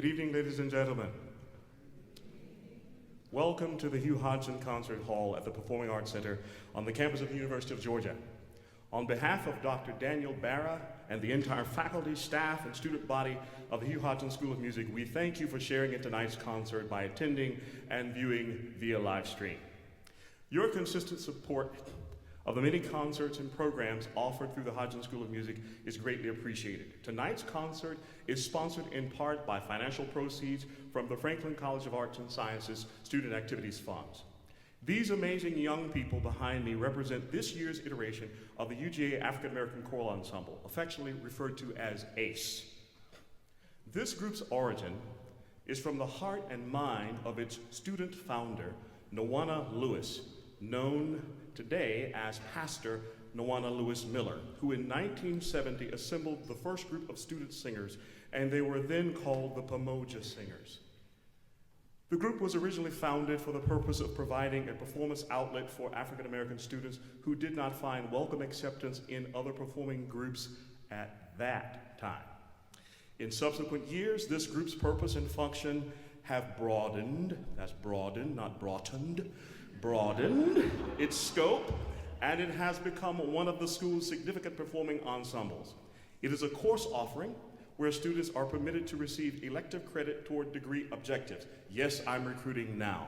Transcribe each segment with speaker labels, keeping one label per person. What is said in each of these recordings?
Speaker 1: evening, ladies and gentlemen. Welcome to the Hugh Hodgson Concert Hall at the Performing Arts Center on the campus of the University of Georgia. On behalf of Dr. Daniel Barra and the entire faculty, staff, and student body of the Hugh Hodgson School of Music, we thank you for sharing in tonight's concert by attending and viewing via live stream. Your consistent support of the many concerts and programs offered through the Hodgson School of Music is greatly appreciated. Tonight's concert is sponsored in part by financial proceeds from the Franklin College of Arts and Sciences Student Activities Funds. These amazing young people behind me represent this year's iteration of the UGA African American Choral Ensemble, affectionately referred to as AACE. This group's origin is from the heart and mind of its student founder, Nwana Lewis, known today as Pastor Nwana Lewis Miller, who in 1970 assembled the first group of student singers, and they were then called the Pamoja Singers. The group was originally founded for the purpose of providing a performance outlet for African American students who did not find welcome acceptance in other performing groups at that time. In subsequent years, this group's purpose and function have broadened, that's broadened, not broadened, broadened its scope, and it has become one of the school's significant performing ensembles. It is a course offering where students are permitted to receive elective credit toward degree objectives. Yes, I'm recruiting now.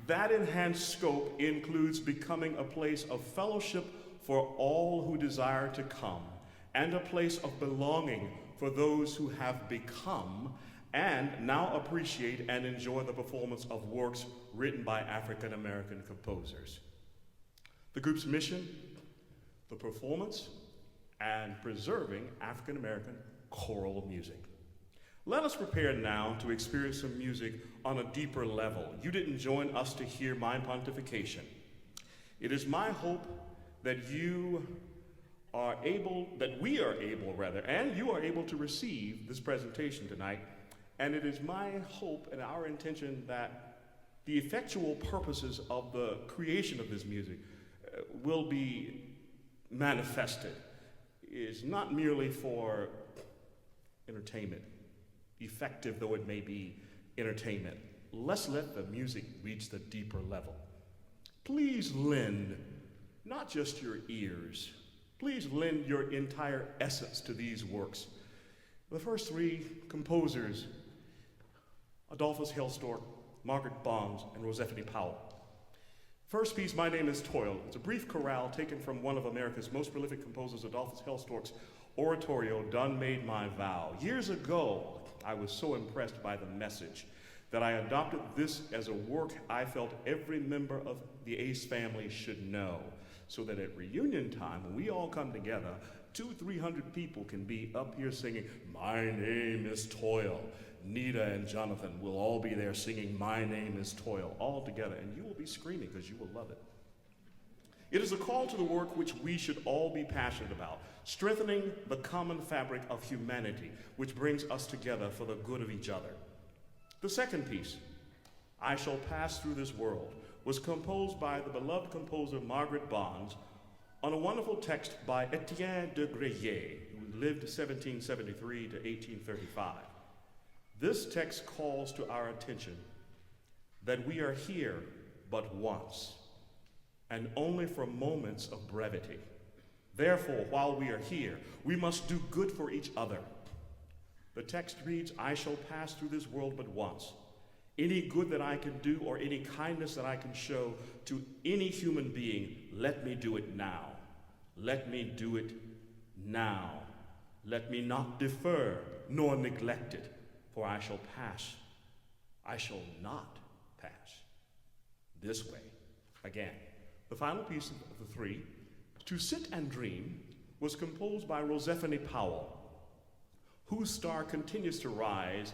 Speaker 1: That enhanced scope includes becoming a place of fellowship for all who desire to come, and a place of belonging for those who have become and now appreciate and enjoy the performance of works written by African American composers. The group's mission, the performance, and preserving African American choral music. Let us prepare now to experience some music on a deeper level. You didn't join us to hear my pontification. It is my hope that we are able, and you are able to receive this presentation tonight. And it is my hope and our intention that the effectual purposes of the creation of this music will be manifested. Is not merely for entertainment, effective though it may be entertainment. Let's let the music reach the deeper level. Please lend not just your ears, please lend your entire essence to these works. The first three composers, Adolphus Hailstork, Margaret Bonds, and Rosephanie Powell. First piece, My Name is Toil. It's a brief chorale taken from one of America's most prolific composers, Adolphus Hailstork's oratorio, Done Made My Vow. Years ago, I was so impressed by the message that I adopted this as a work I felt every member of the AACE family should know, so that at reunion time, when we all come together, 200-300 people can be up here singing, My Name is Toil. Nita and Jonathan will all be there singing My Name is Toil all together, and you will be screaming because you will love it. It is a call to the work which we should all be passionate about, strengthening the common fabric of humanity, which brings us together for the good of each other. The second piece, I Shall Pass Through This World, was composed by the beloved composer Margaret Bonds on a wonderful text by Etienne de Gregory, who lived 1773 to 1835. This text calls to our attention that we are here but once, and only for moments of brevity. Therefore, while we are here, we must do good for each other. The text reads, I shall pass through this world but once. Any good that I can do or any kindness that I can show to any human being, let me do it now. Let me do it now. Let me not defer nor neglect it. For I shall pass, I shall not pass this way again. The final piece of the three, To Sit and Dream, was composed by Rosephanie Powell, whose star continues to rise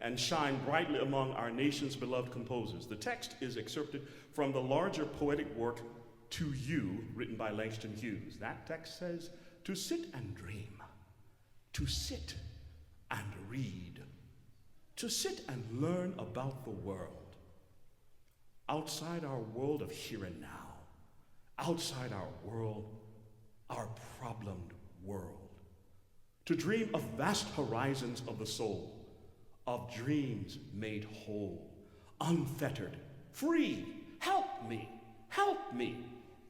Speaker 1: and shine brightly among our nation's beloved composers. The text is excerpted from the larger poetic work, To You, written by Langston Hughes. That text says, to sit and dream, to sit and read, to sit and learn about the world, outside our world of here and now, outside our world, our problemed world, to dream of vast horizons of the soul, of dreams made whole, unfettered, free. Help me, help me,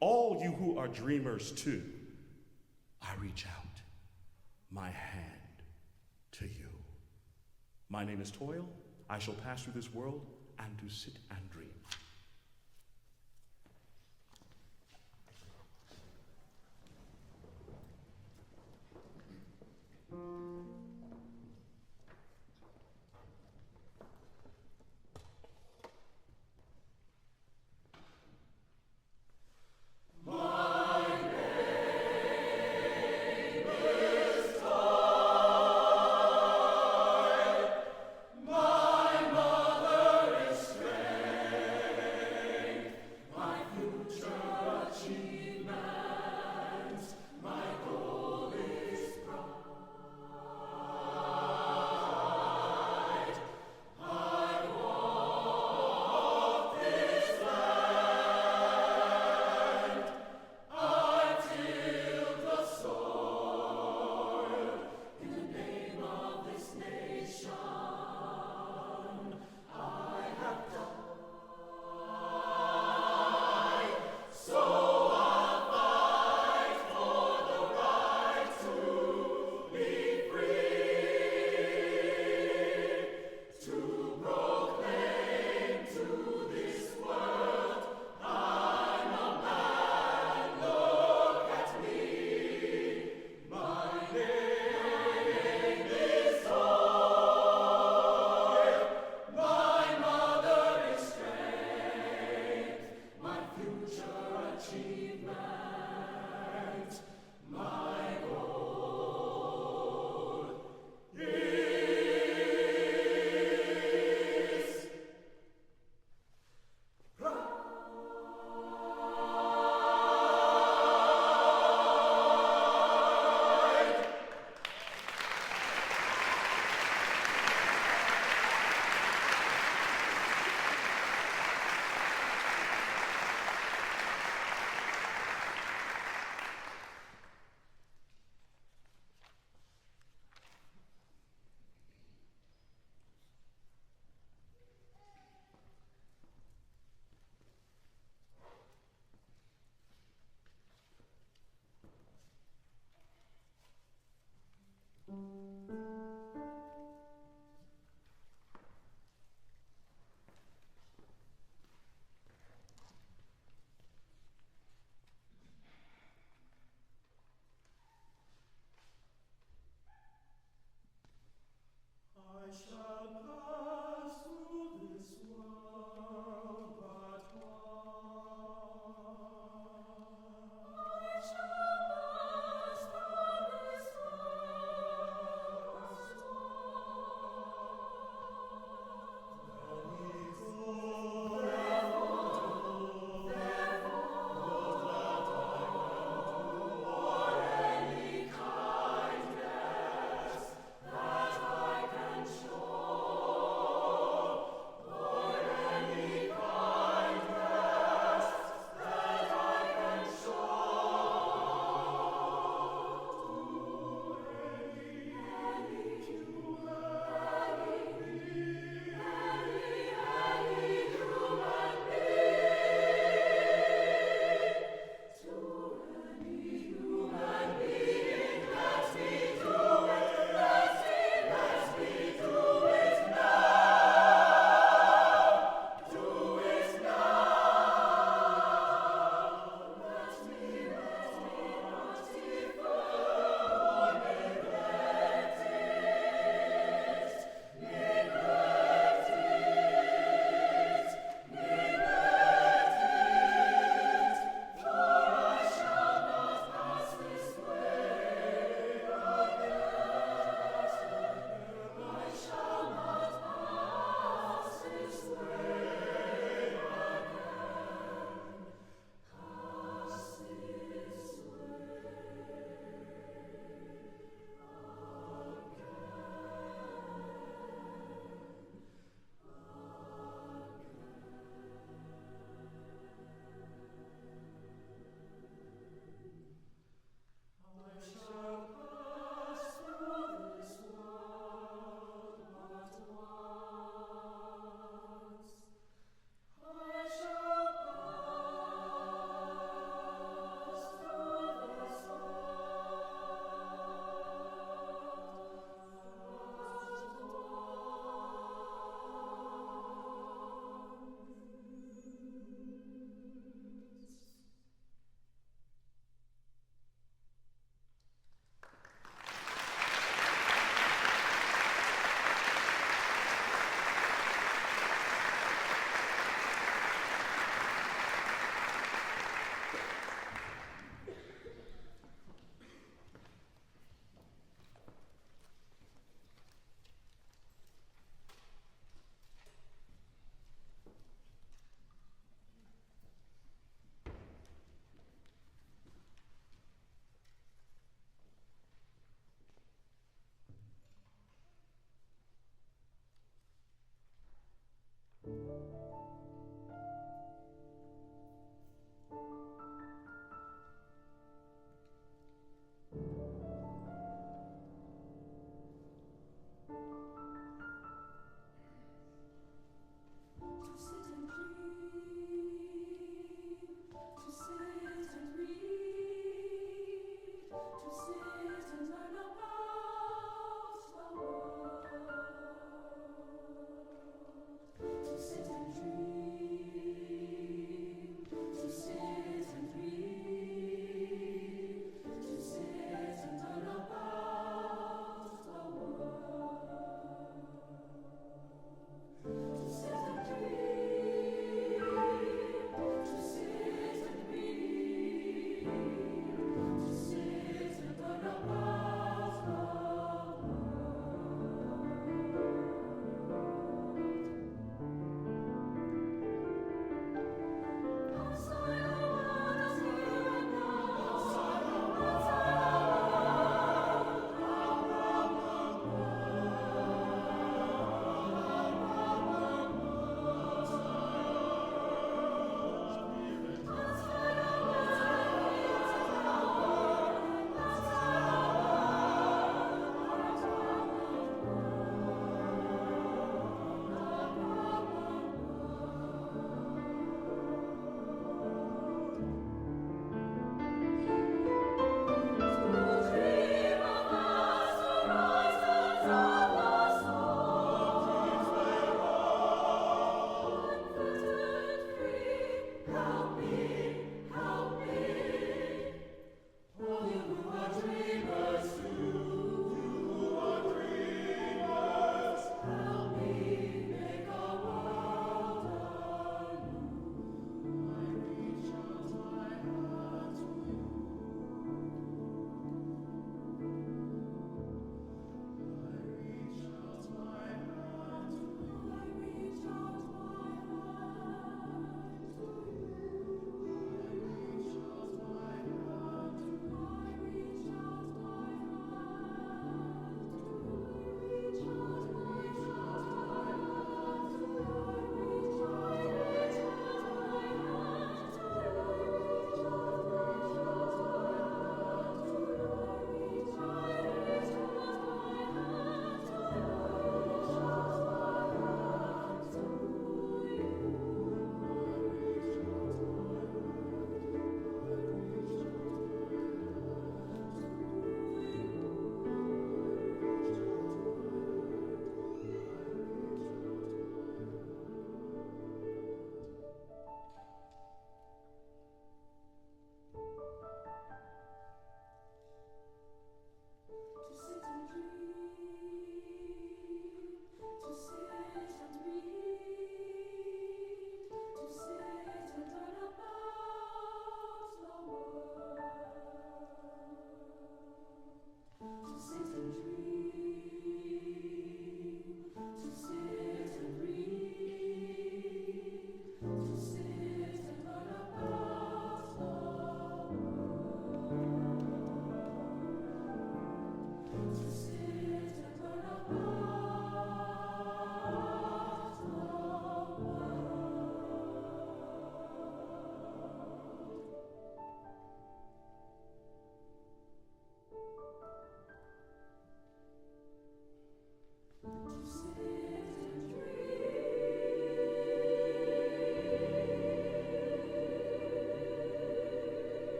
Speaker 1: all you who are dreamers too. I reach out my hand to you. My name is Toil. I shall pass through this world and to sit and dream.
Speaker 2: My mother is strange.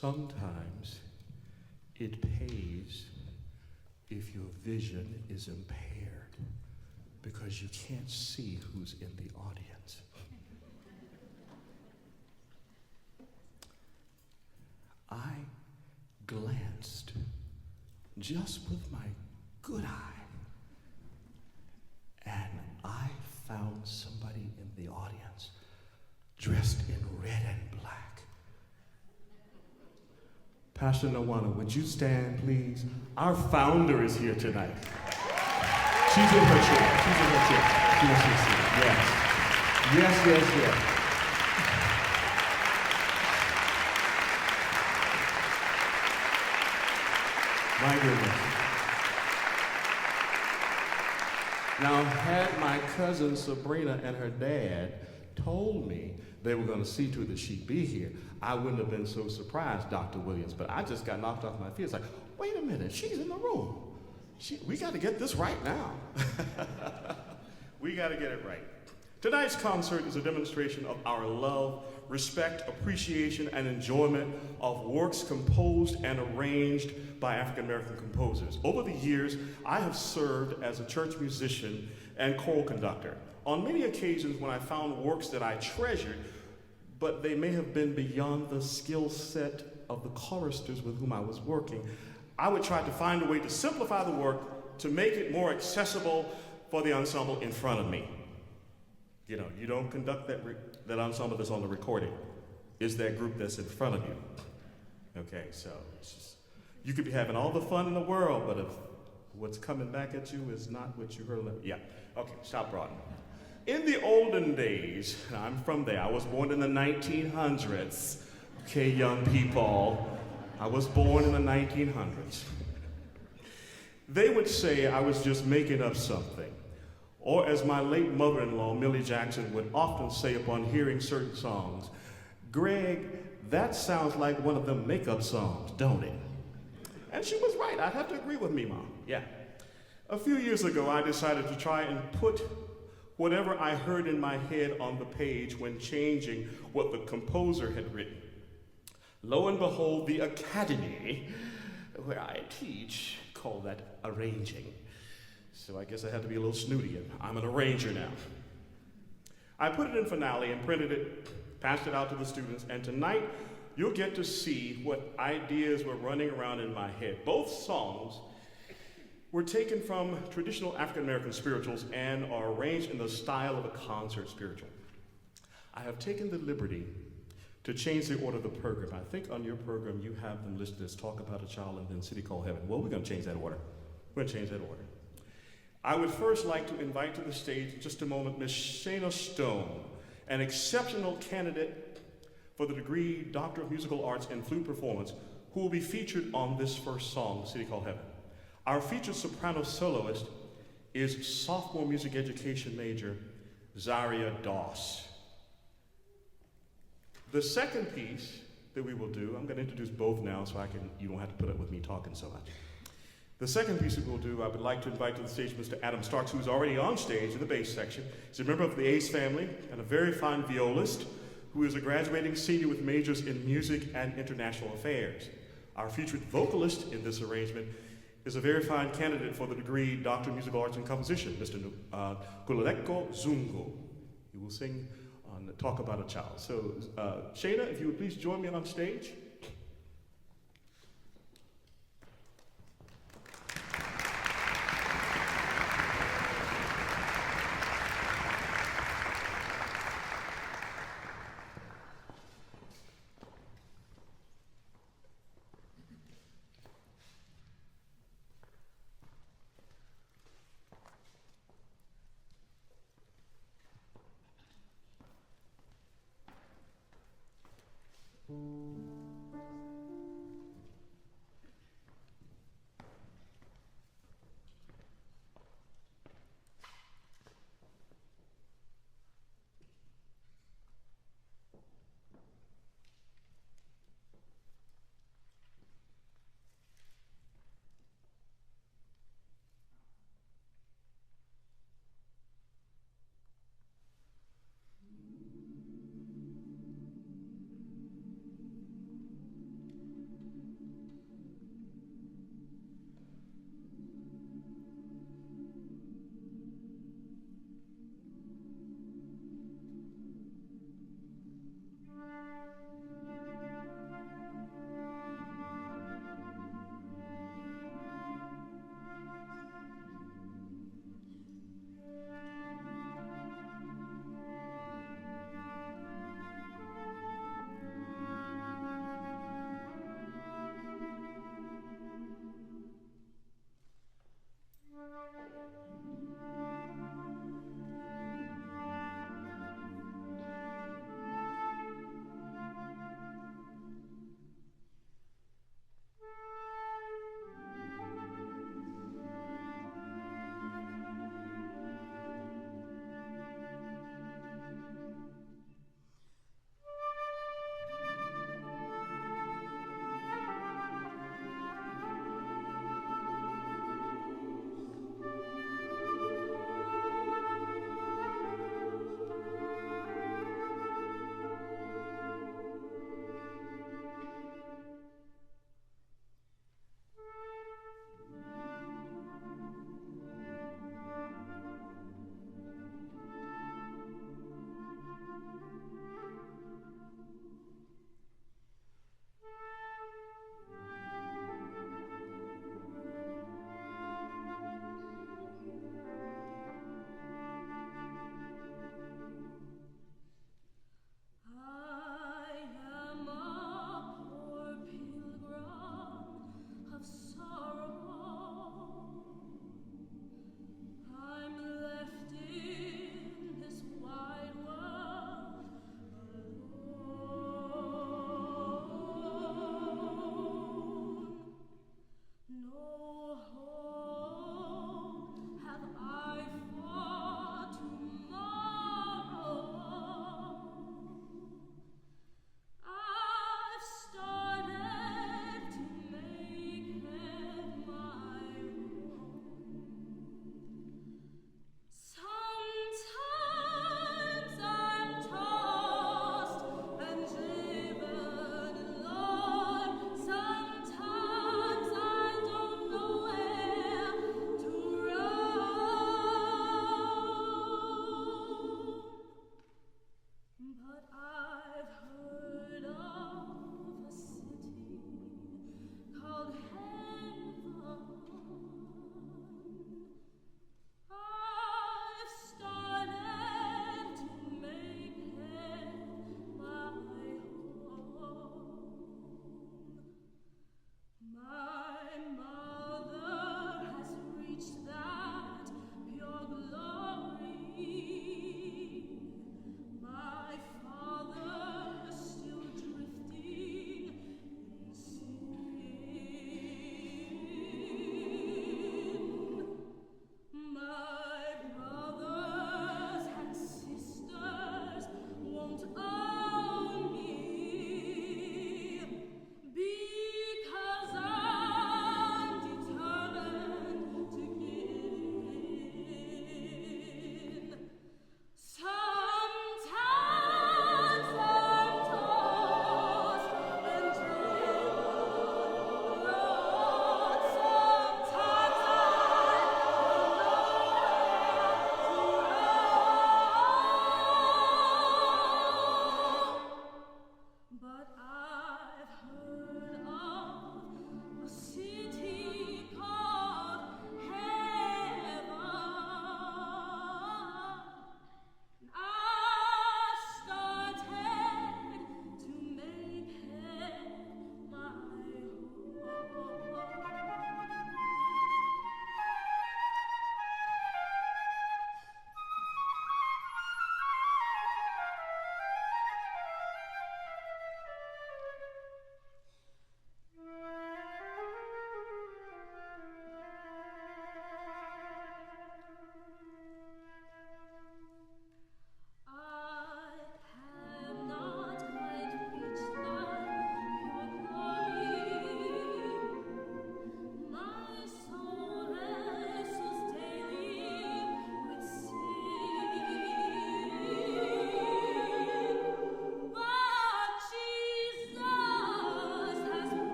Speaker 1: Sometimes it pays if your vision is impaired because you can't see who's in the audience. I glanced just with my good eye, and I found somebody in the audience dressed in red and black. Pastor Nawana, would you stand, please? Our founder is here tonight. She's in her chair. She's in her chair. Yes. Yes, yes, yes. My goodness. Now, had my cousin Sabrina and her dad told me they were going to see to that she'd be here, I wouldn't have been so surprised, Dr. Williams. But I just got knocked off my feet. It's like, wait a minute, she's in the room. We got to get this right now. We got to get it right. Tonight's concert is a demonstration of our love, respect, appreciation, and enjoyment of works composed and arranged by African American composers. Over the years, I have served as a church musician and choral conductor. On many occasions when I found works that I treasured, but they may have been beyond the skill set of the choristers with whom I was working, I would try to find a way to simplify the work to make it more accessible for the ensemble in front of me. You know, you don't conduct that ensemble that's on the recording. It's that group that's in front of you. Okay, so it's just, you could be having all the fun in the world, but if what's coming back at you is not what you heard. Yeah, okay, stop Broughton. In the olden days, and I'm from there, I was born in the 1900s. Okay, young people, I was born in the 1900s. They would say I was just making up something. Or as my late mother-in-law, Millie Jackson, would often say upon hearing certain songs, Greg, that sounds like one of them makeup songs, don't it? And she was right. I'd have to agree with me, Mom. Yeah. A few years ago, I decided to try and put whatever I heard in my head on the page when changing what the composer had written. Lo and behold, the academy, where I teach, call that arranging. So I guess I had to be a little snooty, and I'm an arranger now. I put it in finale and printed it, passed it out to the students, and tonight you'll get to see what ideas were running around in my head. Both songs were taken from traditional African American spirituals and are arranged in the style of a concert spiritual. I have taken the liberty to change the order of the program. I think on your program you have them listed as Talk About a Child and then City Called Heaven. Well, we're going to change that order. We're going to change that order. I would first like to invite to the stage in just a moment Ms. Shana Stone, an exceptional candidate for the degree Doctor of Musical Arts in Flute Performance, who will be featured on this first song, City Called Heaven. Our featured soprano soloist is sophomore music education major, Zaria Doss. The second piece that we will do, I'm going to introduce both now so you don't have to put up with me talking so much. The second piece that we'll do, I would like to invite to the stage Mr. Adam Starks, who's already on stage in the bass section. He's a member of the AACE family and a very fine violist who is a graduating senior with majors in music and international affairs. Our featured vocalist in this arrangement is a very fine candidate for the degree Doctor of Musical Arts in Composition, Mr. Kuleleko Zungu. He will sing on Talk About a Child. So, Shana, if you would please join me on stage.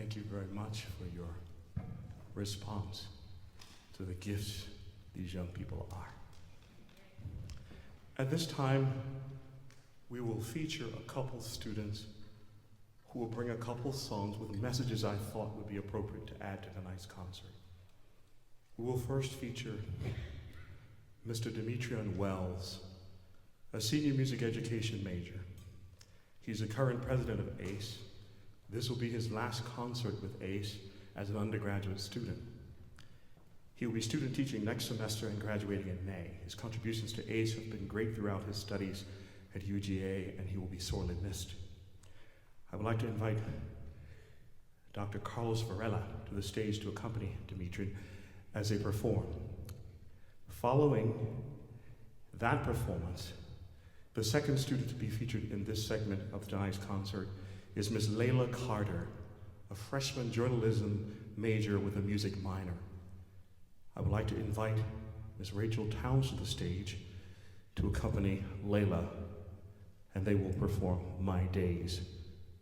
Speaker 1: Thank you very much for your response to the gifts these young people are. At this time, we will feature a couple students who will bring a couple songs with messages I thought would be appropriate to add to tonight's concert. We will first feature Mr. Demetrian Wells, a senior music education major. He's the current president of AACE. This will be his last concert with AACE as an undergraduate student. He will be student teaching next semester and graduating in May. His contributions to AACE have been great throughout his studies at UGA, and he will be sorely missed. I would like to invite Dr. Carlos Varela to the stage to accompany Demetrian as they perform. Following that performance, the second student to be featured in this segment of tonight's concert is Ms. Layla Carter, a freshman journalism major with a music minor. I would like to invite Ms. Rachel Towns to the stage to accompany Layla, and they will perform My Days.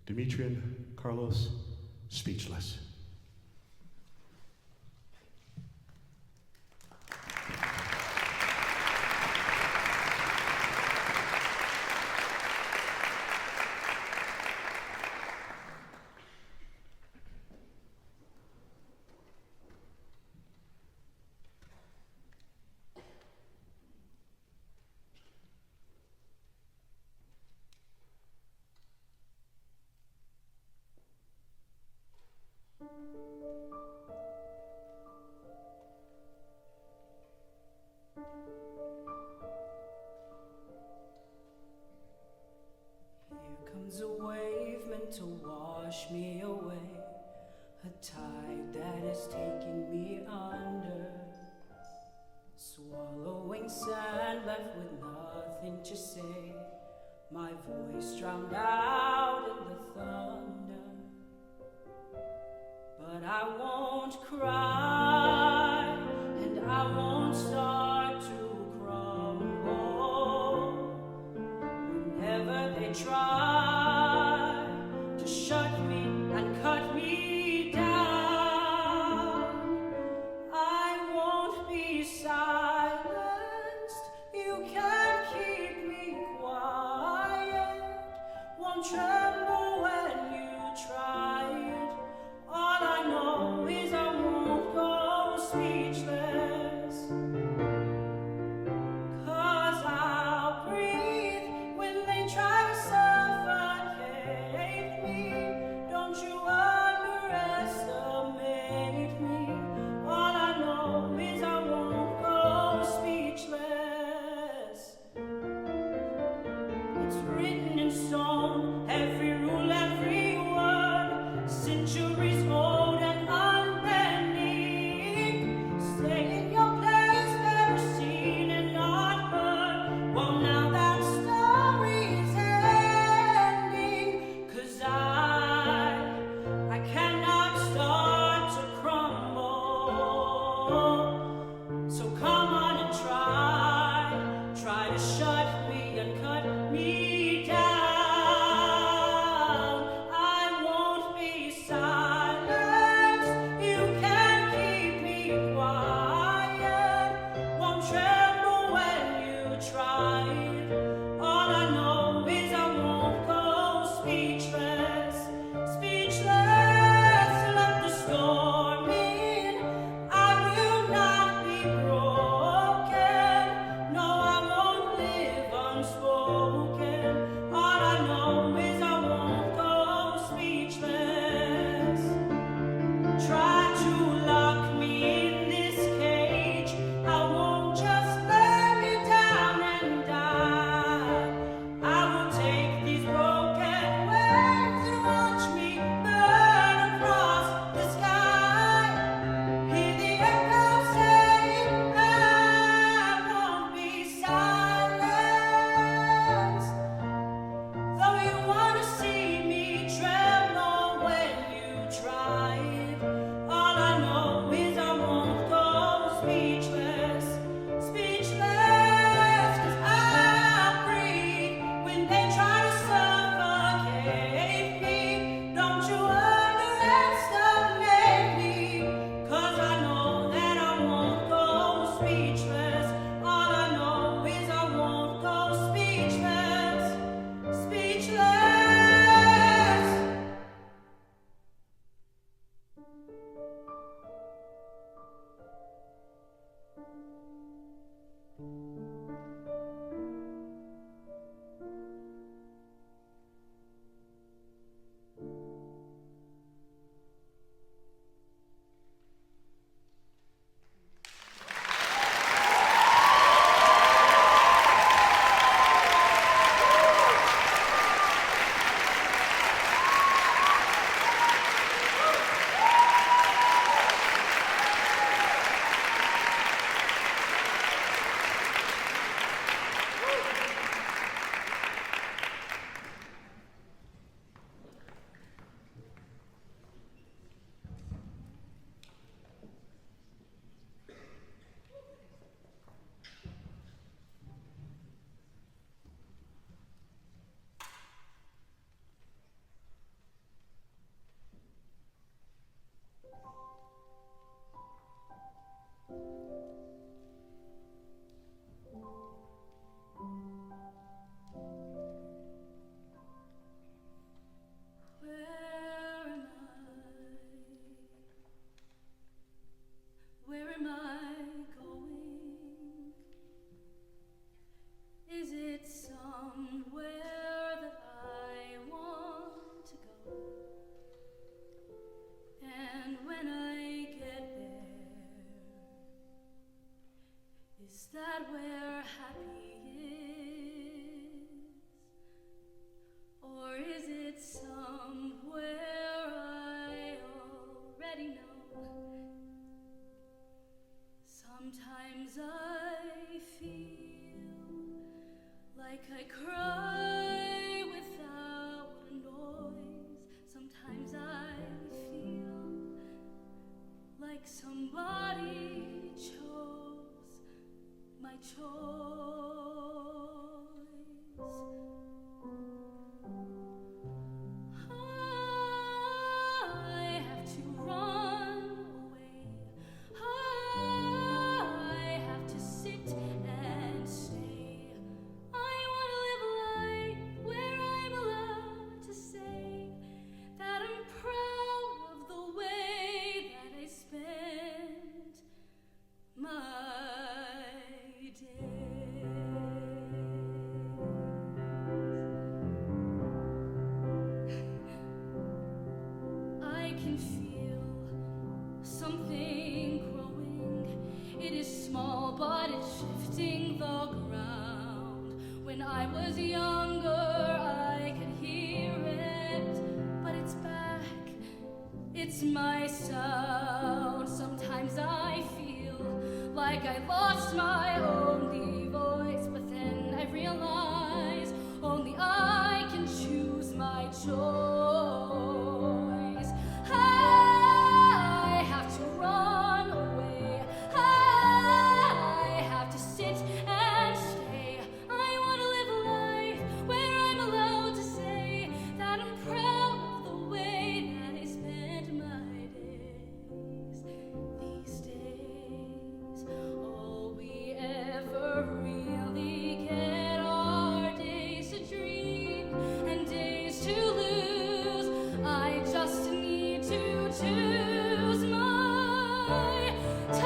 Speaker 1: Demetrian, Carlos, Speechless.
Speaker 2: A wave meant to wash me away, a tide that is taking me under, swallowing sand left with nothing to say, my voice drowned out in the thunder. But I won't cry, and I won't start to crumble whenever they try to shut me and cut me down. I won't be silenced, you can't keep me quiet, won't tremble when you try it. All I know is I won't go speechless, 'cause I'll breathe when they try to suffocate me. Don't you underestimate me. All I know is I won't go speechless. It's written in stone, every rule, every word, centuries old and unbending. Stay in your place, never seen and not heard. Well, now that story's ending, 'cause I cannot start to crumble. So come on and try to shut me and cut me down. I won't be silenced, you can't keep me quiet, won't tremble when you try it. All I know is I won't go speechless, speechless. Let the storm in, I will not be broken. No, I won't live unspoken. All I know is I won't go speechless. Try to lock me in this cage, I won't just lay me down and die. I will take these broken wings and watch me burn across the sky. Hear the echoes saying I won't be silenced. like I cry without a noise. Sometimes I feel like somebody chose my choice. I have to run away. I have to sit and stay. I want to live a life where I'm allowed to say that I'm proud of the way that I spent my days. I can feel something growing. It is small, but it's shifting the ground. When I was younger, I could hear it, but it's back. It's my sound. Sometimes I feel like I lost my only voice, but then I realize only I can choose my choice. I have to run away. I have to sit and stay. I want to live a life where I'm allowed to say that I'm proud of the way that I spent my days. These days, all we ever really get are days to dream and days to lose. I just need to choose my time.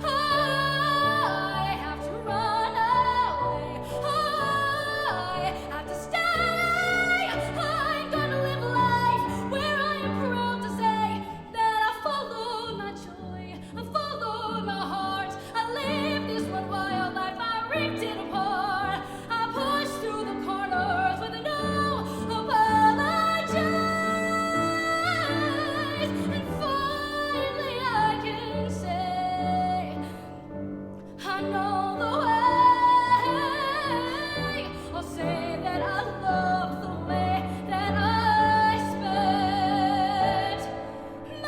Speaker 2: I have to run away. I have to stay. I'm gonna live a life where I am proud to say that I followed my joy, I followed my heart. I lived this one wild life, I ripped it apart. I pushed through the corners with no apologize. And finally I can say I know the way. I'll say that I love the way that I spent my days.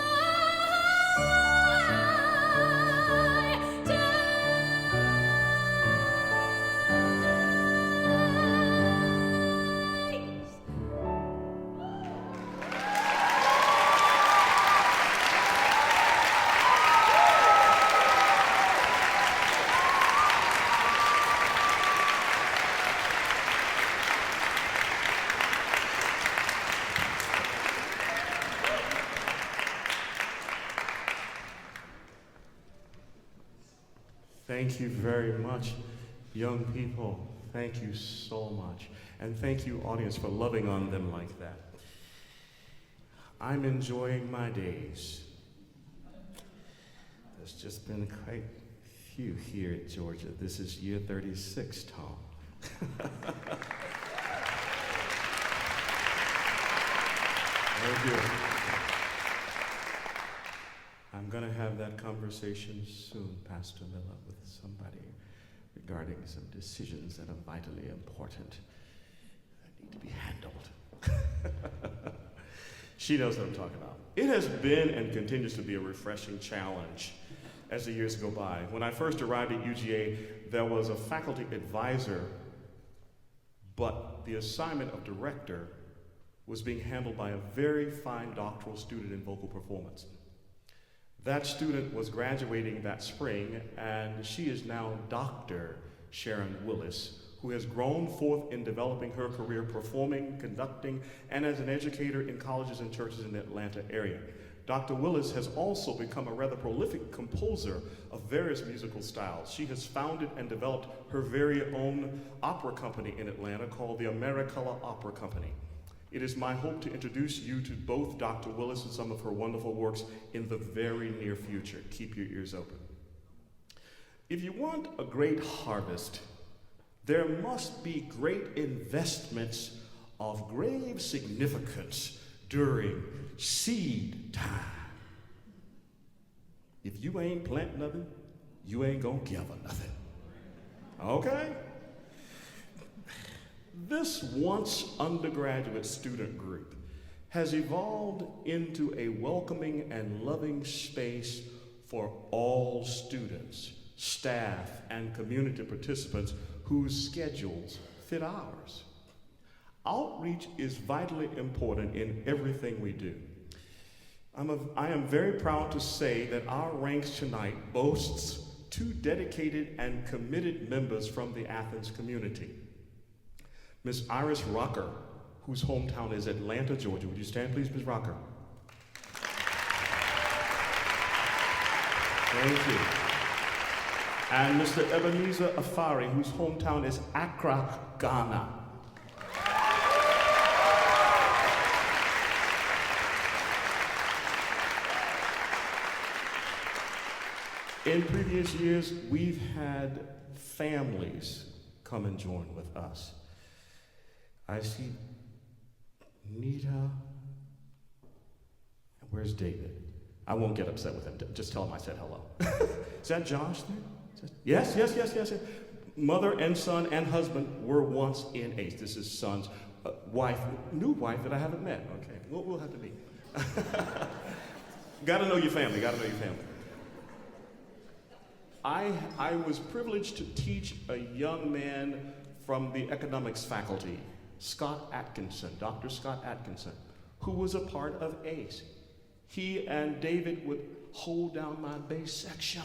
Speaker 1: Thank you very much, young people. Thank you so much. And thank you, audience, for loving on them like that. I'm enjoying my days. There's just been quite a few here at Georgia. This is year 36, Tom. Thank you. I'm going to have that conversation soon, Pastor Miller, with somebody regarding some decisions that are vitally important that need to be handled. She knows what I'm talking about. It has been and continues to be a refreshing challenge as the years go by. When I first arrived at UGA, there was a faculty advisor, but the assignment of director was being handled by a very fine doctoral student in vocal performance. That student was graduating that spring, and she is now Dr. Sharon Willis, who has grown forth in developing her career performing, conducting, and as an educator in colleges and churches in the Atlanta area. Dr. Willis has also become a rather prolific composer of various musical styles. She has founded and developed her very own opera company in Atlanta called the Americola Opera Company. It is my hope to introduce you to both Dr. Willis and some of her wonderful works in the very near future. Keep your ears open. If you want a great harvest, there must be great investments of grave significance during seed time. If you ain't plant nothing, you ain't gonna gather nothing. Okay? This once undergraduate student group has evolved into a welcoming and loving space for all students, staff, and community participants whose schedules fit ours. Outreach is vitally important in everything we do. I am very proud to say that our ranks tonight boasts 2 dedicated and committed members from the Athens community. Miss Iris Rucker, whose hometown is Atlanta, Georgia. Would you stand, please, Ms. Rucker? Thank you. And Mr. Ebenezer Afari, whose hometown is Accra, Ghana. In previous years, we've had families come and join with us. I see Nita. Where's David? I won't get upset with him. Just tell him I said hello. Is that Josh there? Yes. Mother and son and husband were once in ACE. This is son's wife, new wife that I haven't met. Okay, we'll have to meet. Gotta know your family. I was privileged to teach a young man from the economics faculty, Scott Atkinson, Dr. Scott Atkinson, who was a part of ACE. He and David would hold down my bass section.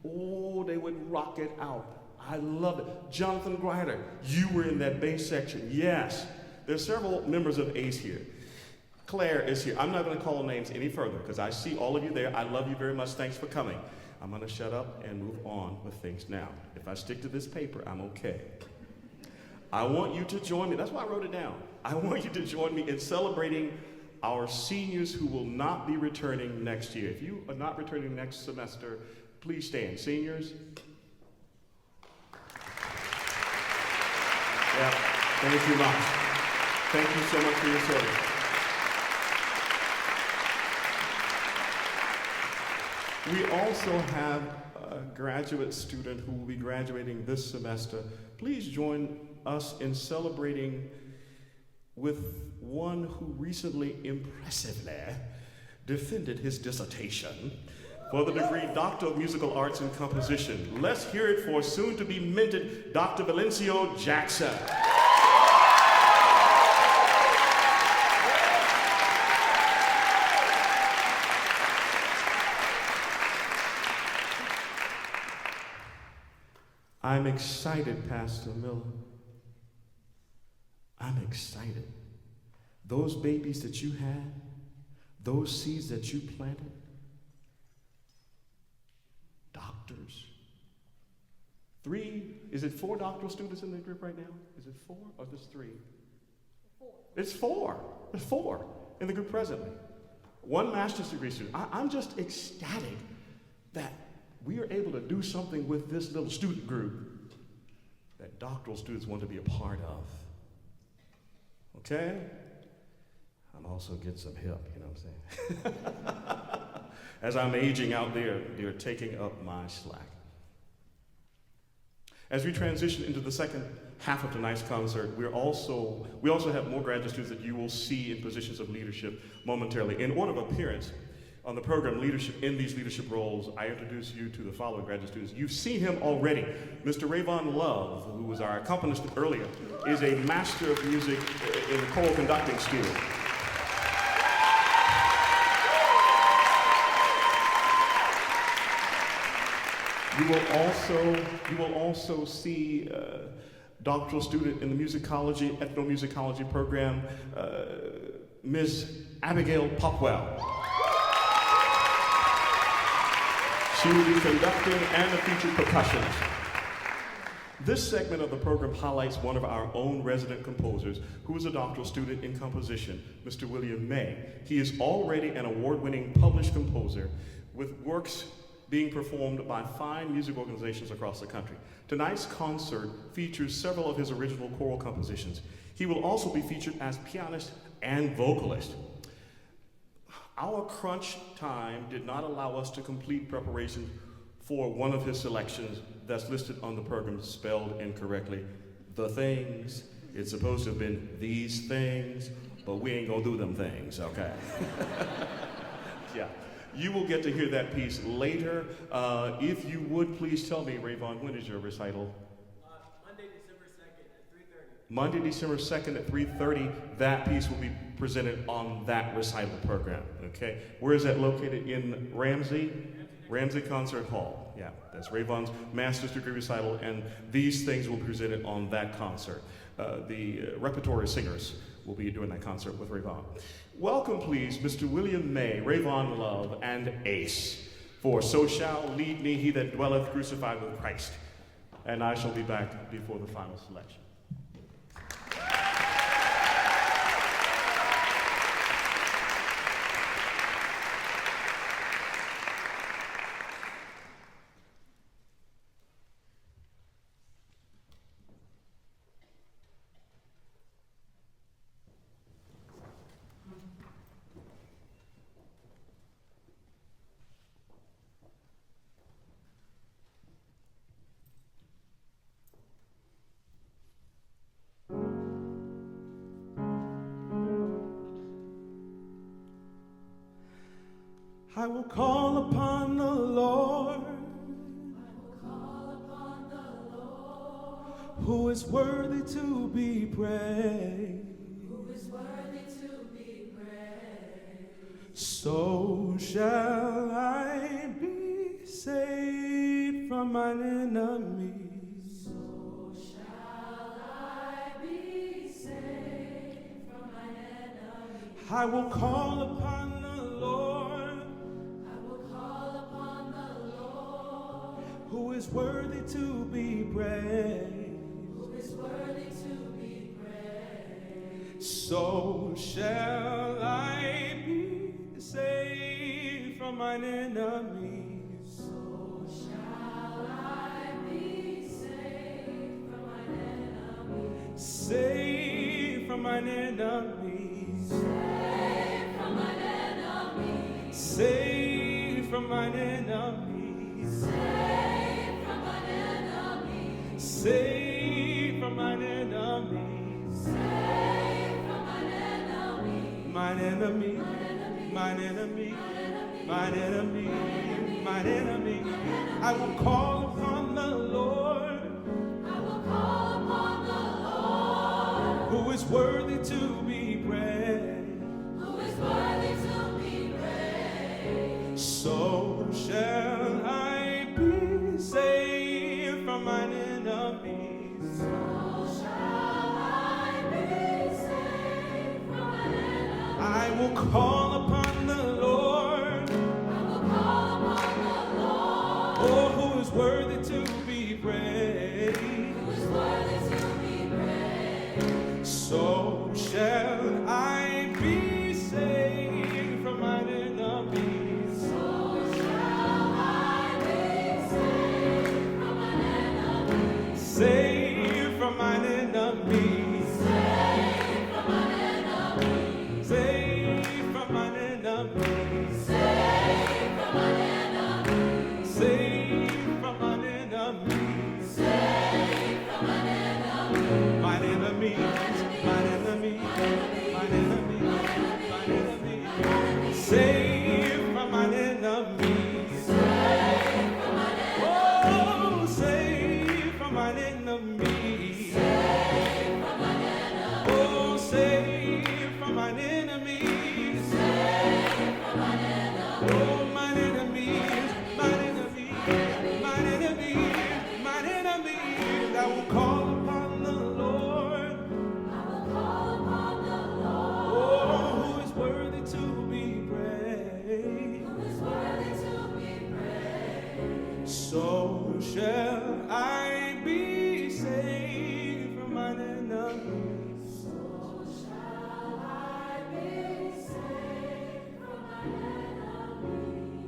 Speaker 1: Oh, they would rock it out. I love it. Jonathan Grider, you were in that bass section. Yes. There's several members of ACE here. Claire is here. I'm not going to call names any further because I see all of you there. I love you very much. Thanks for coming. I'm going to shut up and move on with things now. If I stick to this paper, I'm okay. I want you to join me. That's why I wrote it down. I want you to join me in celebrating our seniors who will not be returning next year. If you are not returning next semester, please stand. Seniors. Yeah, thank you much. Thank you so much for your service. We also have a graduate student who will be graduating this semester. Please join us in celebrating with one who recently impressively defended his dissertation for the degree Doctor of Musical Arts in Composition. Let's hear it for soon-to-be minted Dr. Valencio Jackson. I'm excited, Pastor Miller. I'm excited. Those babies that you had, those seeds that you planted, doctors. 4 doctoral students in the group right now? Is it 4 or just 3? 4. It's 4. There's 4 in the group presently. 1 master's degree student. I'm just ecstatic that we are able to do something with this little student group that doctoral students want to be a part of. Okay? I'm also getting some help, you know what I'm saying? As I'm aging out there, they're taking up my slack. As we transition into the second half of tonight's concert, we also have more graduate students that you will see in positions of leadership momentarily. In order of appearance on the program Leadership, in these leadership roles, I introduce you to the following graduate students. You've seen him already. Mr. Rayvon Love, who was our accompanist earlier, is a master of music in the choral conducting skill. You will also see doctoral student in the musicology, ethnomusicology program, Ms. Abigail Popwell. She will be conducting and a featured percussionist. This segment of the program highlights one of our own resident composers who is a doctoral student in composition, Mr. William May. He is already an award-winning published composer with works being performed by fine music organizations across the country. Tonight's concert features several of his original choral compositions. He will also be featured as pianist and vocalist. Our crunch time did not allow us to complete preparation for one of his selections that's listed on the program spelled incorrectly. The Things. It's supposed to have been These Things, but we ain't gonna do them things, okay? Yeah. You will get to hear that piece later. If you would, please tell me, Rayvon, when is your recital?
Speaker 3: Monday, December 2nd at 3:30.
Speaker 1: Monday, December 2nd at 3:30. That piece will be presented on that recital program, okay? Where is that located? In Ramsey? Ramsey Concert Hall. Yeah, that's Rayvon's master's degree recital, and these things will be presented on that concert. The repertory singers will be doing that concert with Rayvon. Welcome, please, Mr. William May, Rayvon Love, and Ace, for So Shall Lead Me He That Dwelleth Crucified with Christ. And I shall be back before the final selection.
Speaker 4: I will call upon the Lord, who is worthy to be praised. So shall I be saved from mine enemies. I will call upon the Lord, who is worthy to be praised. So shall I be saved from mine enemies. Saved from mine enemies. Saved from mine enemies. Saved from mine enemies. Saved from mine enemies. Saved from mine enemies. Saved from mine enemies. Mine enemy, mine enemy, mine enemy, mine enemy. I will call upon the Lord. I will call upon the Lord, who is worthy to be praised. Who is worthy to be praised. So shall I be saved from mine enemies. So shall I be saved from mine enemies. I will call upon the Lord. I will call upon the Lord. Oh, who is worthy to be praised. Who is worthy to be praised. So shall I be saved from mine enemies. So shall I be saved from mine enemies. Saved from mine enemies. Saved from mine enemies. Saved from mine enemies. Saved from mine enemies. Saved from mine enemies. Saved from mine enemies. Mine enemies. Mine enemies. Mine enemies. Mine enemies. Saved from mine enemies. Saved from mine enemies. Oh, saved from mine enemies. Saved from mine enemies. Oh, saved from mine enemies. Saved from mine enemies. Oh, mine enemies. Mine enemies. Mine enemies. Mine enemies. I will call upon the Lord. I will call upon the Lord. Oh, who is worthy to be praised. Who is worthy to be praised. So shall I be saved from mine enemies. So shall I be saved from mine enemies.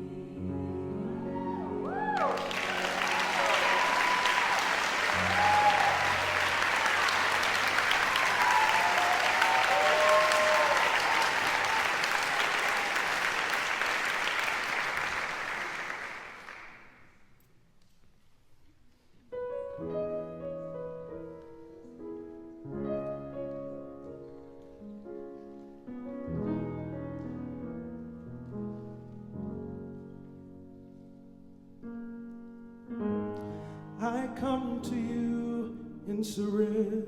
Speaker 4: come to you in surrender,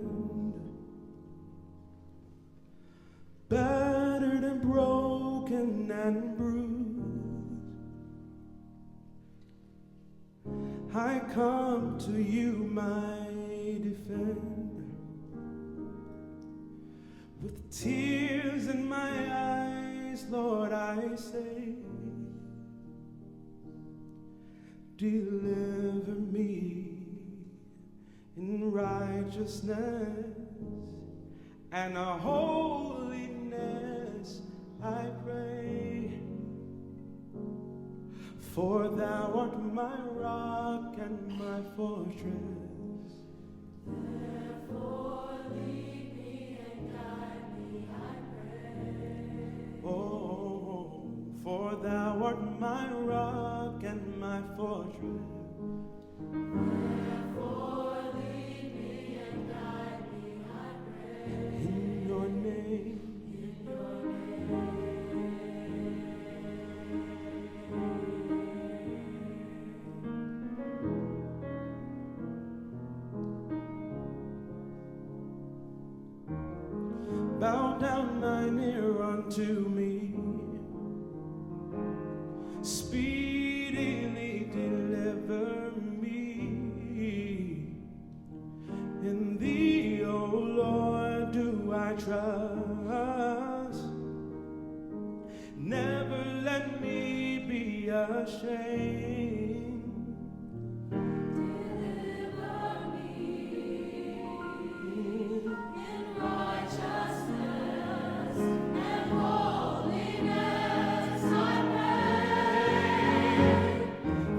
Speaker 4: battered and broken and bruised. I come to you, my defender, with tears in my eyes, Lord, I say, deliver me in righteousness and a holiness, I pray. For thou art my rock and my fortress.
Speaker 2: Therefore lead me and guide me, I pray.
Speaker 4: Oh, for thou art my rock and my fortress.
Speaker 2: Therefore lead me and guide me, I pray.
Speaker 4: In your name.
Speaker 2: In your name.
Speaker 4: Bow down thine ear unto me. Speedily deliver me. In thee, O Lord, do I trust. Never let me be ashamed.
Speaker 2: Deliver me in righteousness and holiness, I pray.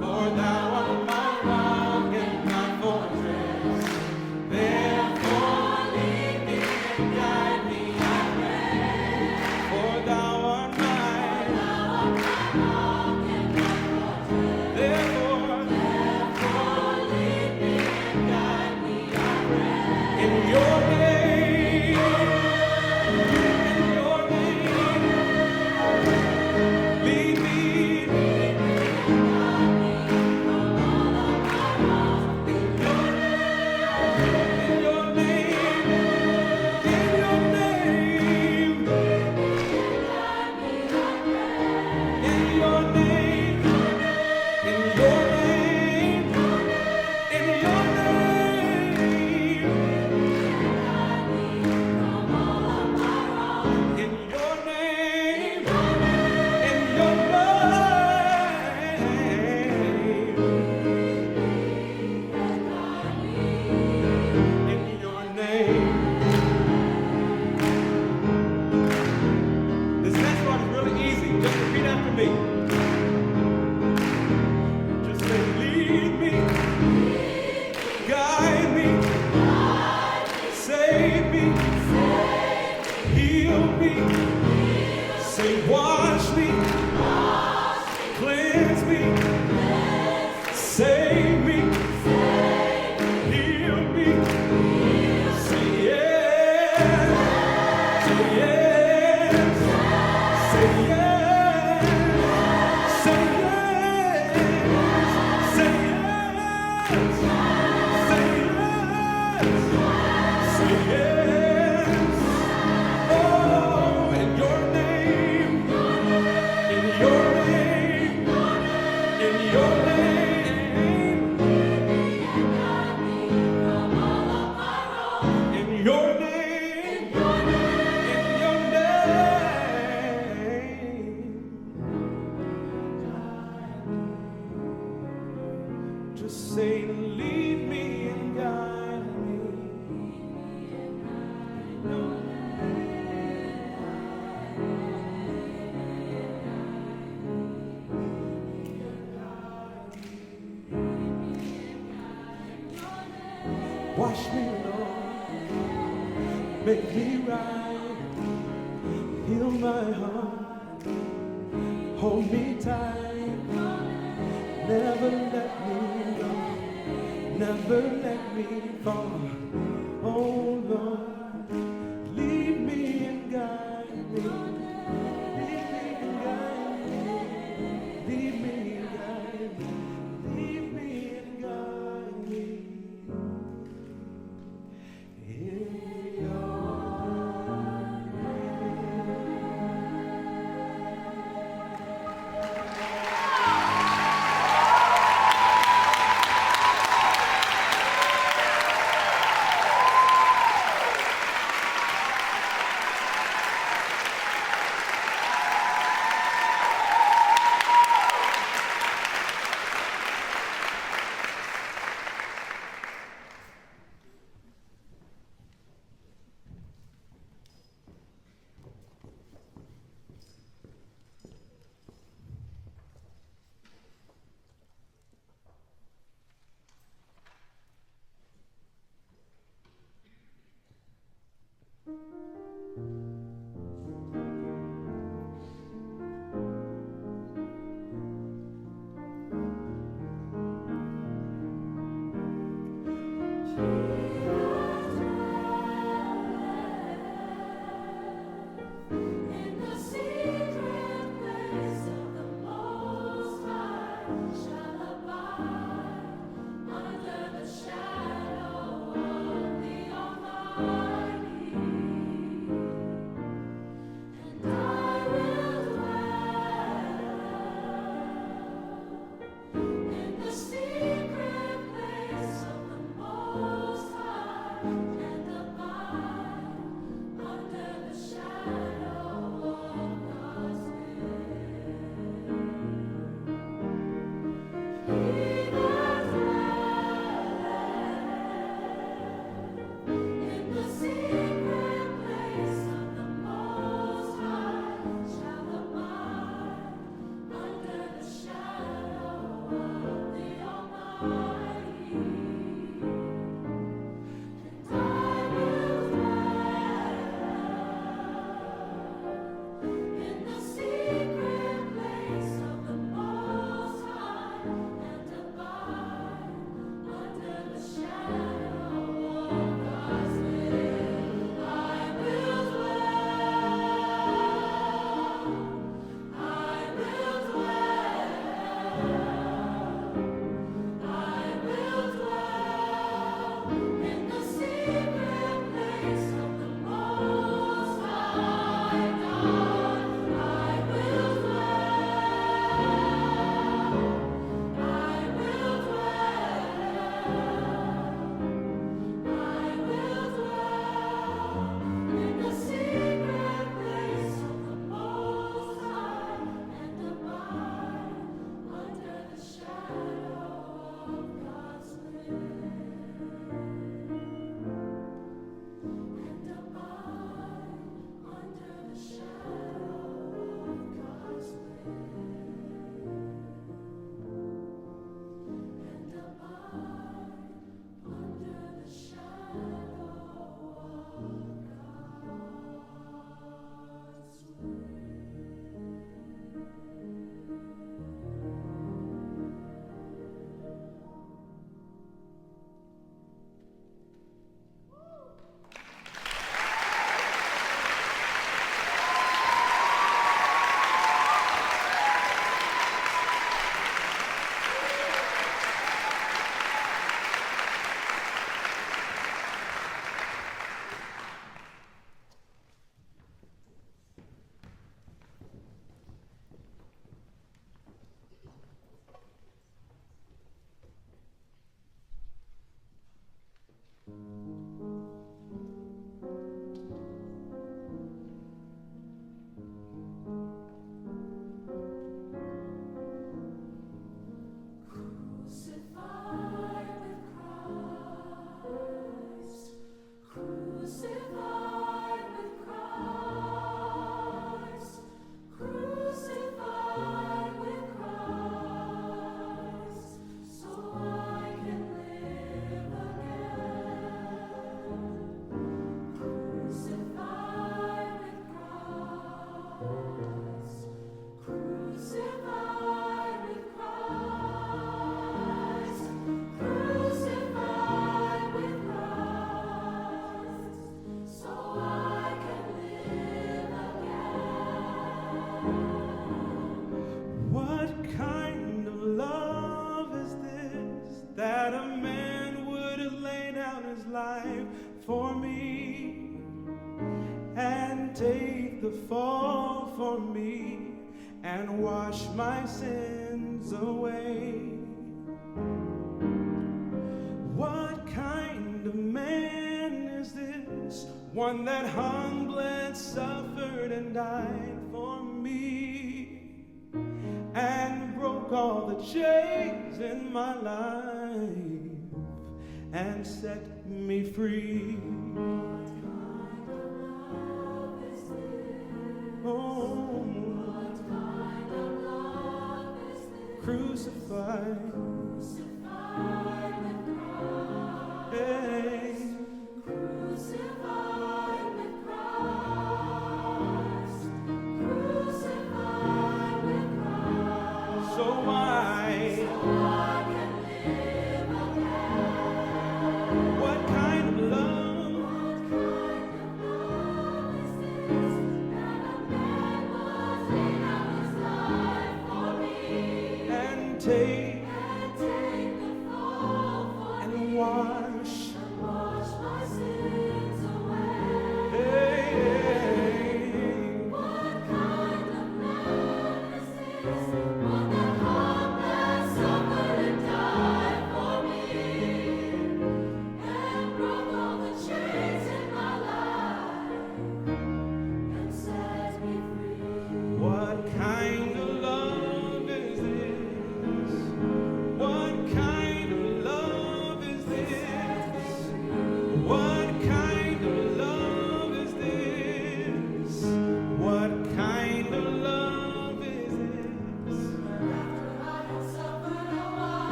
Speaker 4: For thou art my rock and my fortress. Therefore lead me and guide me, I pray. For thou art my
Speaker 2: rock and my fortress.
Speaker 4: therefore
Speaker 2: Lead me and guide me, I pray.
Speaker 4: in your name, lead me. This next part is really easy. Just repeat after me. Just say, lead me, guide me, save me, heal me. Say, wash me, cleanse me, save me, heal me. Say yes, say yes. Say yes, say yes, say yes, say yes, say yes. Oh, in your name, in your name, in your name, in your name, in your name. Just say, lead me and guide me. Wash me, Lord, make me right, heal my heart, hold me tight, never let me go, never let me fall. Oh Lord, lead me and guide me, lead me and guide me, lead me and guide me, lead me and guide me. for me and take the fall for me and wash my sins away. What kind of man is this? One that hung, bled, suffered, and died for me and broke all the chains in my life and set me free.
Speaker 2: What kind of love is this?
Speaker 4: Oh,
Speaker 2: What kind of love is this?
Speaker 4: crucified.
Speaker 2: Crucified with Christ.
Speaker 4: Hey.
Speaker 2: Crucified with Christ. Crucified with Christ.
Speaker 4: So I
Speaker 2: I can live again.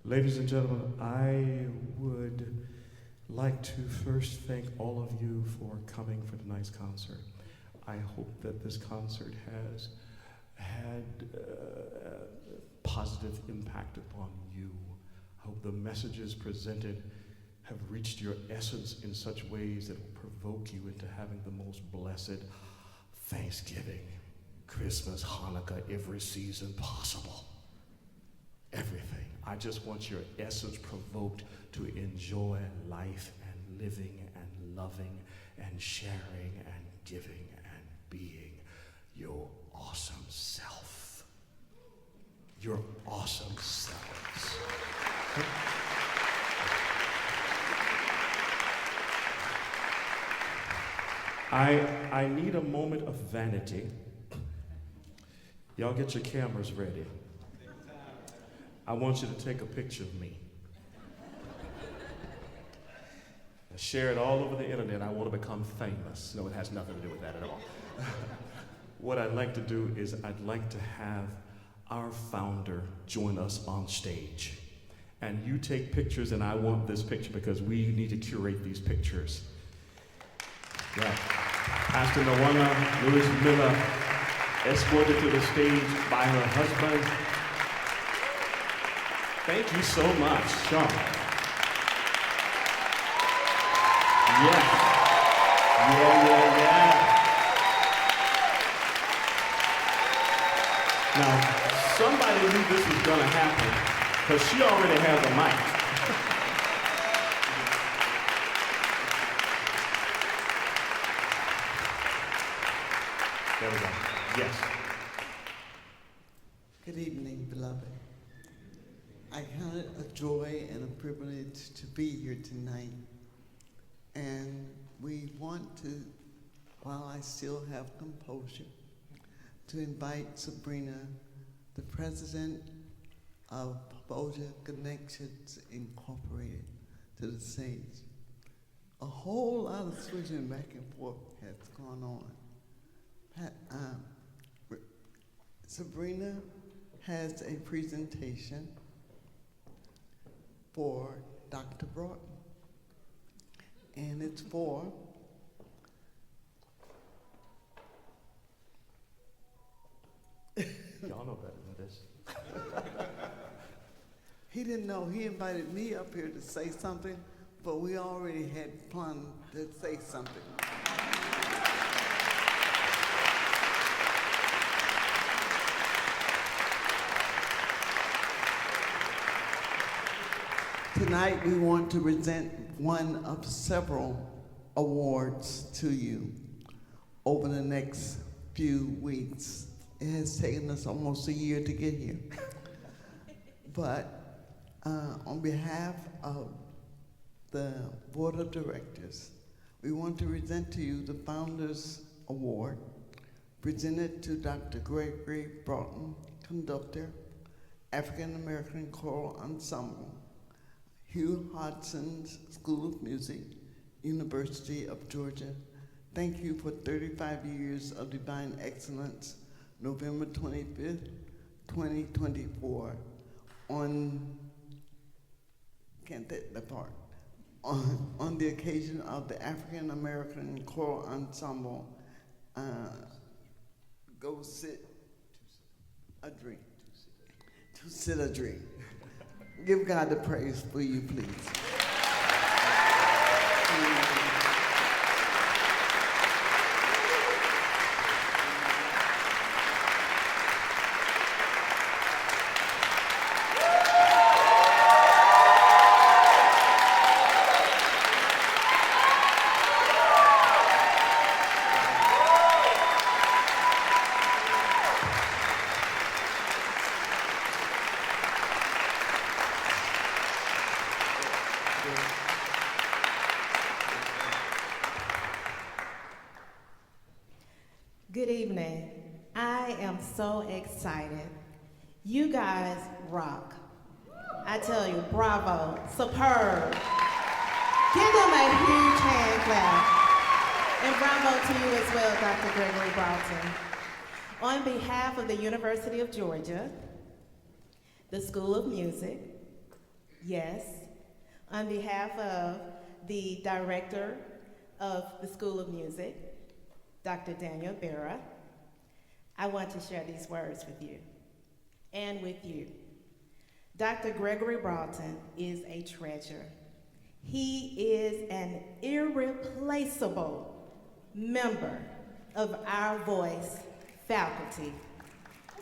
Speaker 1: Ladies and gentlemen, I would like to first thank all of you for coming for tonight's concert. I hope that this concert has had a positive impact upon you. I hope the messages presented have reached your essence in such ways that will provoke you into having the most blessed Thanksgiving, Christmas, Hanukkah, every season possible. Everything. I just want your essence provoked to enjoy life and living and loving and sharing and giving and being your awesome self. Your awesome selves. I need a moment of vanity. Y'all get your cameras ready. I want you to take a picture of me. And share it all over the internet. I want to become famous. No, it has nothing to do with that at all. What I'd like to do is I'd like to have our founder join us on stage. And you take pictures, and I want this picture because we need to curate these pictures. Yeah. Pastor Nawana Lewis Miller, escorted to the stage by her husband. Thank you so much, Sean. Yeah. Now, somebody knew this was going to happen because she already has a mic. There we go. Yes.
Speaker 5: Good evening, beloved. I count it a joy and a privilege to be here tonight. And we want to, while I still have composure, to invite Sabrina, the president of Proposal Connections Incorporated, to the stage. A whole lot of switching back and forth has gone on. Sabrina has a presentation for Dr. Broughton, and it's for
Speaker 1: Y'all know better than this.
Speaker 5: he didn't know. He invited me up here to say something, but we already had planned to say something. Tonight we want to present one of several awards to you over the next few weeks. It has taken us almost a year to get here. But on behalf of the Board of Directors, we want to present to you the Founders Award, presented to Dr. Gregory Broughton, Conductor, African American Choral Ensemble, Hugh Hodgson's School of Music, University of Georgia. Thank you for 35 years of divine excellence, November 25th, 2024, on the occasion of the African American Choral Ensemble, Go Sit a Dream. To Sit a Dream. Give God the praise for you, please.
Speaker 6: Good evening. I am so excited. You guys rock. I tell you, bravo, superb. Give them a huge hand clap. And bravo to you as well, Dr. Gregory Broughton. On behalf of the University of Georgia, the School of Music, Yes. On behalf of the director of the School of Music, Dr. Daniel Barra, I want to share these words with you and with you. Dr. Gregory Broughton is a treasure. He is an irreplaceable member of our voice faculty,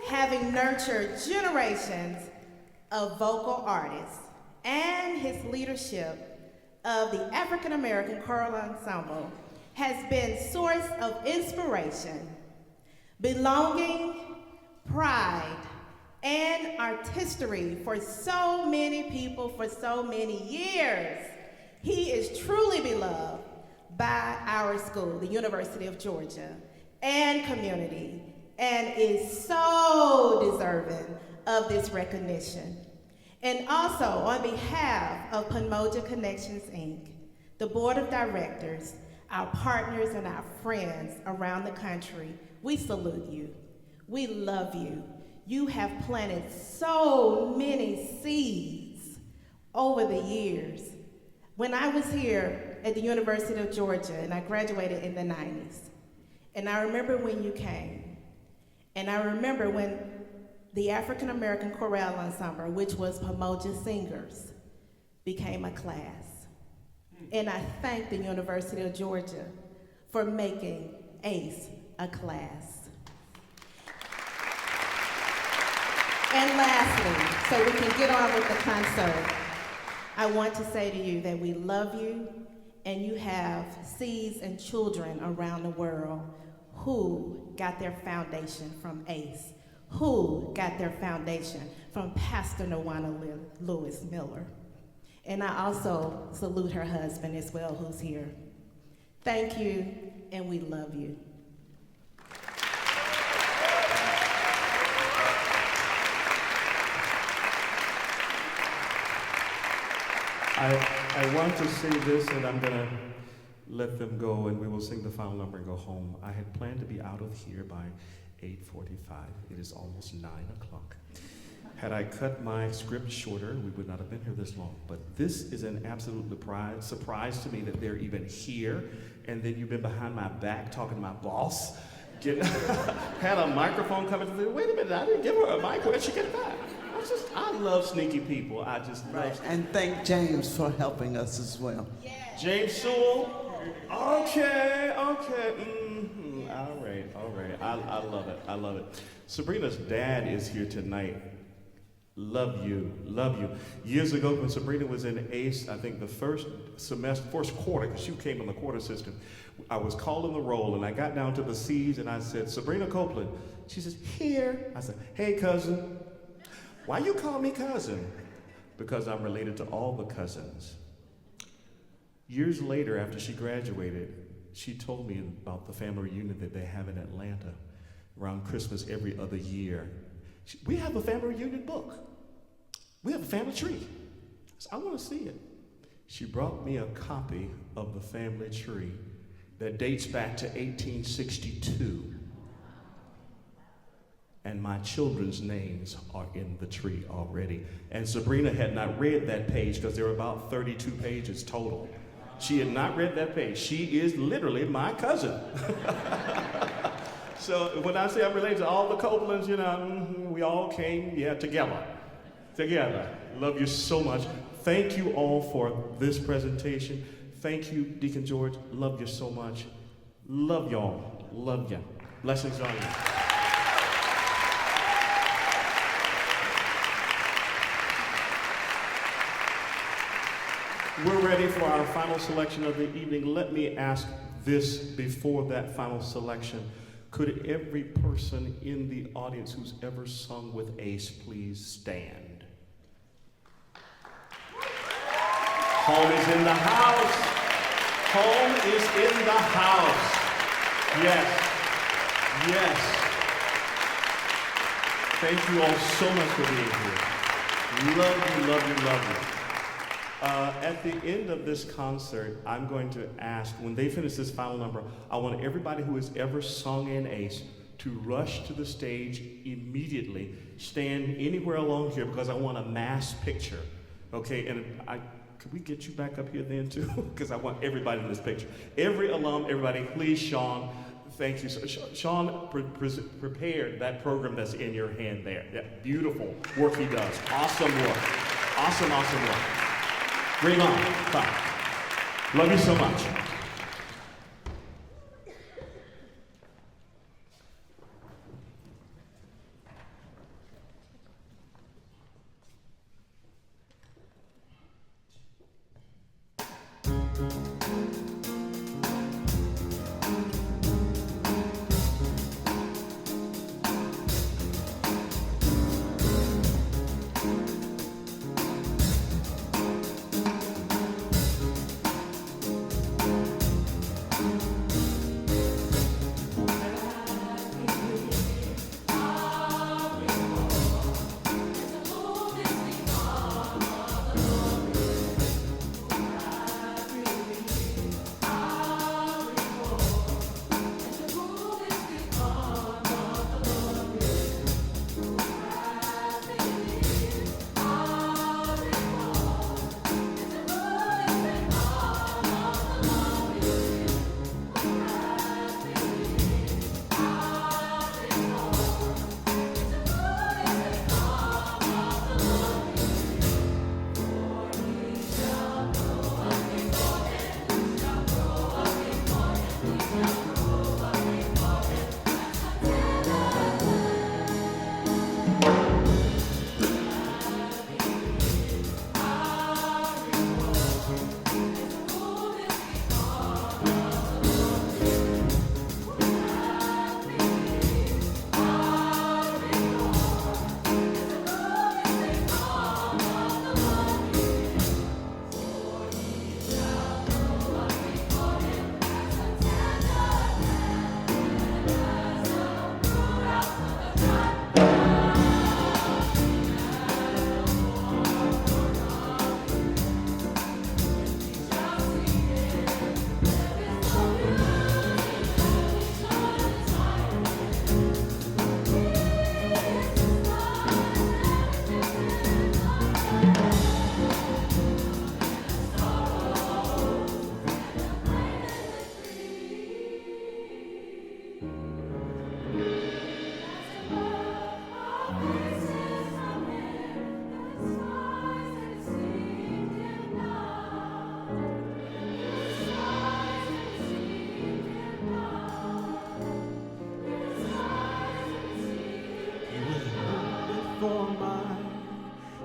Speaker 6: having nurtured generations of vocal artists, and his leadership of the African American Choral Ensemble has been source of inspiration, belonging, pride, and artistry for so many people for so many years. He is truly beloved by our school, the University of Georgia, and community, and is so deserving of this recognition. And also, on behalf of Pomoja Connections, Inc., the board of directors, our partners, and our friends around the country, we salute you. We love you. You have planted so many seeds over the years. When I was here at the University of Georgia, and I graduated in the 90s, and I remember when you came, and I remember when the African American Choral Ensemble, which was Pomoja singers, became a class. And I thank the University of Georgia for making ACE a class. And lastly, so we can get on with the concert, I want to say to you that we love you, and you have seeds and children around the world who got their foundation from ACE, who got their foundation from Pastor Nawana Lewis Miller. And I also salute her husband as well, who's here. Thank you, and we love you.
Speaker 1: I want to say this, and I'm going to let them go, and we will sing the final number and go home. I had planned to be out of here by 8:45. It is almost 9 o'clock. Had I cut my script shorter, we would not have been here this long. But this is an absolute surprise to me that they're even here, and then you've been behind my back talking to my boss. Had a microphone coming to the, wait a minute, I didn't give her a mic, where'd she get it back? I love sneaky people. I just love
Speaker 5: And thank James for helping us as well.
Speaker 6: Yeah.
Speaker 1: James Sewell. Okay. Mm-hmm. All right. I love it. I love it. Sabrina's dad is here tonight. Love you. Years ago when Sabrina was in ACE, I think the first quarter, because she came in the quarter system, I was calling the roll, and I got down to the C's, and I said, Sabrina Copeland. She says, here. I said, hey, cousin. Why you call me cousin? Because I'm related to all the cousins. Years later, after she graduated, she told me about the family reunion that they have in Atlanta around Christmas every other year. We have a family reunion book. We have a family tree. I want to see it. She brought me a copy of the family tree that dates back to 1862. And my children's names are in the tree already. And Sabrina had not read that page because there were about 32 pages total. She had not read that page. She is literally my cousin. So when I say I'm related to all the Copelands, we all came, together. Love you so much. Thank you all for this presentation. Thank you, Deacon George. Love you so much. Love y'all. Love you. Blessings on you. We're ready for our final selection of the evening. Let me ask this before that final selection. Could every person in the audience who's ever sung with ACE please stand? Home is in the house. Home is in the house. Yes. Thank you all so much for being here. Love you. At the end of this concert, I'm going to ask, when they finish this final number, I want everybody who has ever sung in ACE to rush to the stage immediately, stand anywhere along here, because I want a mass picture Okay, and could we get you back up here then too? Because I want everybody in this picture. Every alum, everybody, please, Sean. Thank you. So, Sean prepared that program that's in your hand there. That beautiful work he does. Awesome work. Awesome, awesome work. Great on. Bye. Love you so much.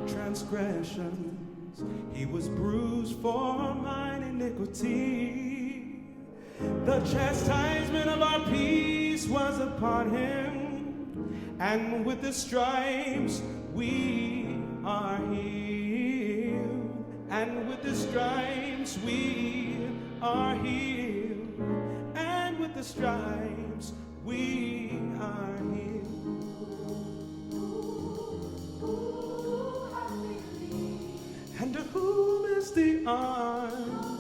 Speaker 4: Transgressions, he was bruised for mine iniquity. The chastisement of our peace was upon him, and with the stripes we are healed. And with the stripes we are healed. And with the stripes we are healed. And to whom is the arm?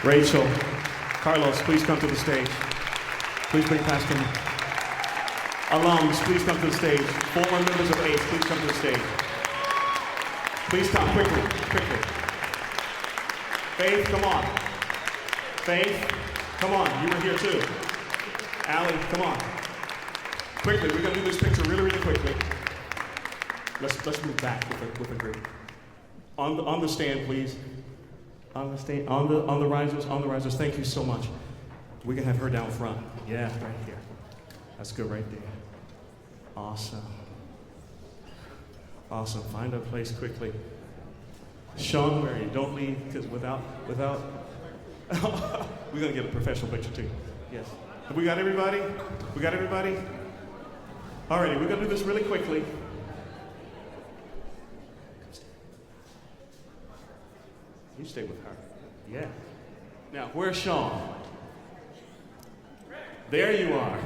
Speaker 1: Rachel, Carlos, please come to the stage. Please bring Pastor. Alums, please come to the stage. Former members of AACE, please come to the stage. Please come quickly, quickly. Faith, come on. Faith, come on. You were here too. Allie, come on. Quickly, we're gonna do this picture really, really quickly. Let's move back with a group. On the stand, please. On the stand, on the risers. Thank you so much. We can have her down front. Yeah, right here. That's good right there. Awesome. Awesome. Find a place quickly. Sean, where are you? Don't leave, because without we're gonna get a professional picture too. Yes. Have we got everybody? We got everybody? Alrighty, we're gonna do this really quickly. You stay with her. Yeah. Now, where's Sean? There you are.